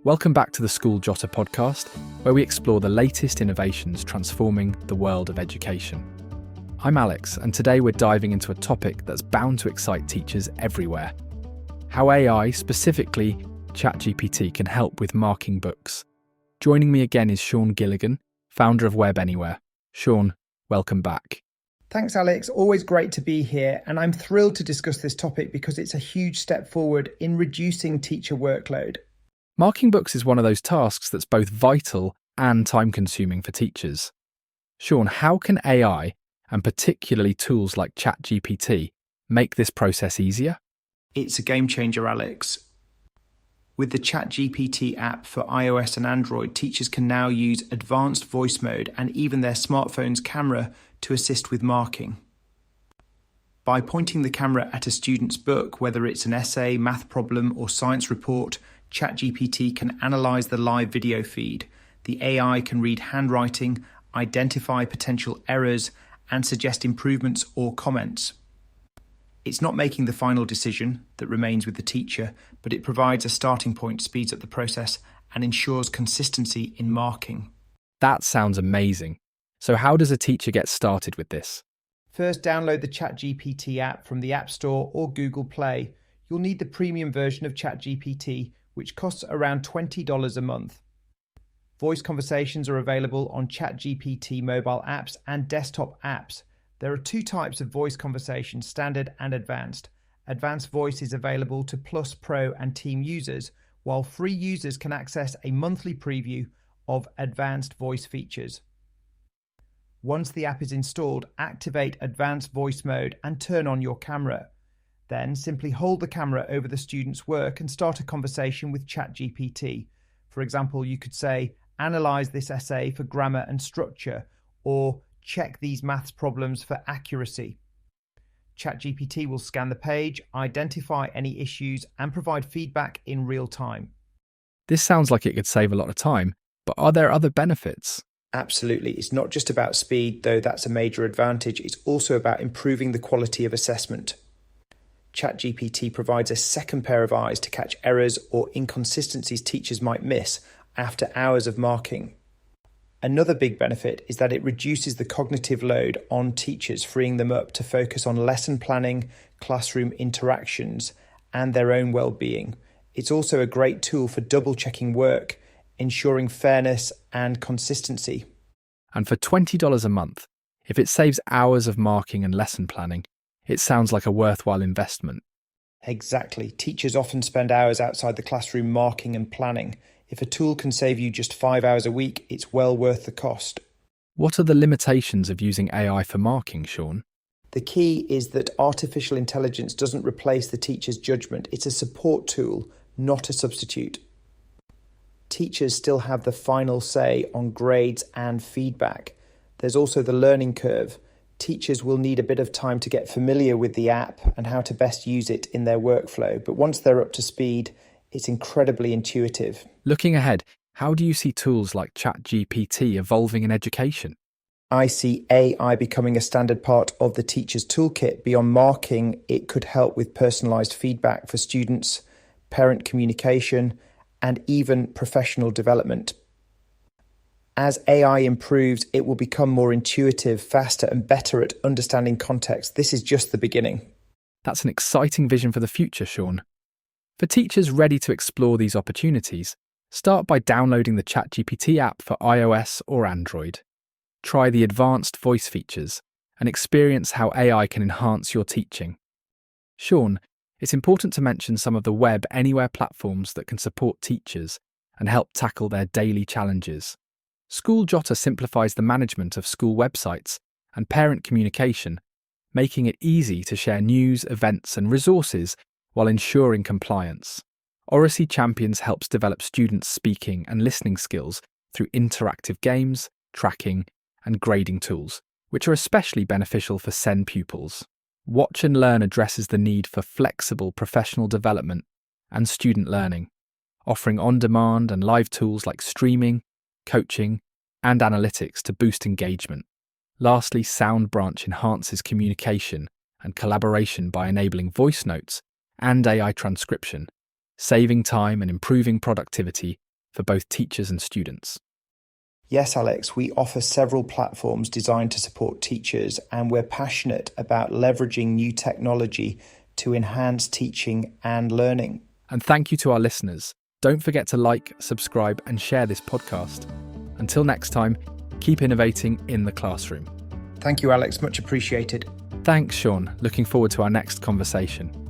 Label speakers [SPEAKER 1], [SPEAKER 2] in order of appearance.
[SPEAKER 1] Welcome back to the School Jotter Podcast, where we explore the latest innovations transforming the world of education. I'm Alex, and today we're diving into a topic that's bound to excite teachers everywhere: how AI, specifically ChatGPT, can help with marking books. Joining me again is Sean Gilligan, founder of Webanywhere. Sean, welcome back.
[SPEAKER 2] Thanks, Alex. Always great to be here, and I'm thrilled to discuss this topic because it's a huge step forward in reducing teacher workload.
[SPEAKER 1] Marking books is one of those tasks that's both vital and time-consuming for teachers. Sean, how can AI, and particularly tools like ChatGPT, make this process easier?
[SPEAKER 2] It's a game changer, Alex. With the ChatGPT app for iOS and Android, teachers can now use advanced voice mode and even their smartphone's camera to assist with marking. By pointing the camera at a student's book, whether it's an essay, math problem, or science report, ChatGPT can analyse the live video feed. The AI can read handwriting, identify potential errors, and suggest improvements or comments. It's not making the final decision that remains with the teacher, but it provides a starting point, speeds up the process, and ensures consistency in marking.
[SPEAKER 1] That sounds amazing. So how does a teacher get started with this?
[SPEAKER 2] First, download the ChatGPT app from the App Store or Google Play. You'll need the premium version of ChatGPT, which costs around $20 a month. Voice conversations are available on ChatGPT mobile apps and desktop apps. There are two types of voice conversations, standard and advanced. Advanced voice is available to Plus, Pro, and Team users, while free users can access a monthly preview of advanced voice features. Once the app is installed, activate advanced voice mode and turn on your camera. Then simply hold the camera over the student's work and start a conversation with ChatGPT. For example, you could say, "Analyse this essay for grammar and structure," or "Check these maths problems for accuracy." ChatGPT will scan the page, identify any issues, and provide feedback in real time.
[SPEAKER 1] This sounds like it could save a lot of time, but are there other benefits?
[SPEAKER 2] Absolutely. It's not just about speed, though that's a major advantage. It's also about improving the quality of assessment. ChatGPT provides a second pair of eyes to catch errors or inconsistencies teachers might miss after hours of marking. Another big benefit is that it reduces the cognitive load on teachers, freeing them up to focus on lesson planning, classroom interactions, and their own well-being. It's also a great tool for double-checking work, ensuring fairness and consistency.
[SPEAKER 1] And for $20 a month, if it saves hours of marking and lesson planning, it sounds like a worthwhile investment.
[SPEAKER 2] Exactly. Teachers often spend hours outside the classroom marking and planning. If a tool can save you just 5 hours a week, it's well worth the cost.
[SPEAKER 1] What are the limitations of using AI for marking, Sean?
[SPEAKER 2] The key is that artificial intelligence doesn't replace the teacher's judgment. It's a support tool, not a substitute. Teachers still have the final say on grades and feedback. There's also the learning curve. Teachers will need a bit of time to get familiar with the app and how to best use it in their workflow. But once they're up to speed, it's incredibly intuitive.
[SPEAKER 1] Looking ahead, how do you see tools like ChatGPT evolving in education?
[SPEAKER 2] I see AI becoming a standard part of the teacher's toolkit. Beyond marking, it could help with personalised feedback for students, parent communication, and even professional development. As AI improves, it will become more intuitive, faster, and better at understanding context. This is just the beginning.
[SPEAKER 1] That's an exciting vision for the future, Sean. For teachers ready to explore these opportunities, start by downloading the ChatGPT app for iOS or Android. Try the advanced voice features and experience how AI can enhance your teaching. Sean, it's important to mention some of the Webanywhere platforms that can support teachers and help tackle their daily challenges. School Jotter simplifies the management of school websites and parent communication, making it easy to share news, events, and resources while ensuring compliance. Oracy Champions helps develop students' speaking and listening skills through interactive games, tracking, and grading tools, which are especially beneficial for SEN pupils. Watch and Learn addresses the need for flexible professional development and student learning, offering on-demand and live tools like streaming, coaching, and analytics to boost engagement. Lastly, Sound Branch enhances communication and collaboration by enabling voice notes and AI transcription, saving time and improving productivity for both teachers and students.
[SPEAKER 2] Yes, Alex, we offer several platforms designed to support teachers, and we're passionate about leveraging new technology to enhance teaching and learning.
[SPEAKER 1] And thank you to our listeners. Don't forget to like, subscribe, and share this podcast. Until next time, keep innovating in the classroom.
[SPEAKER 2] Thank you, Alex. Much appreciated.
[SPEAKER 1] Thanks, Sean. Looking forward to our next conversation.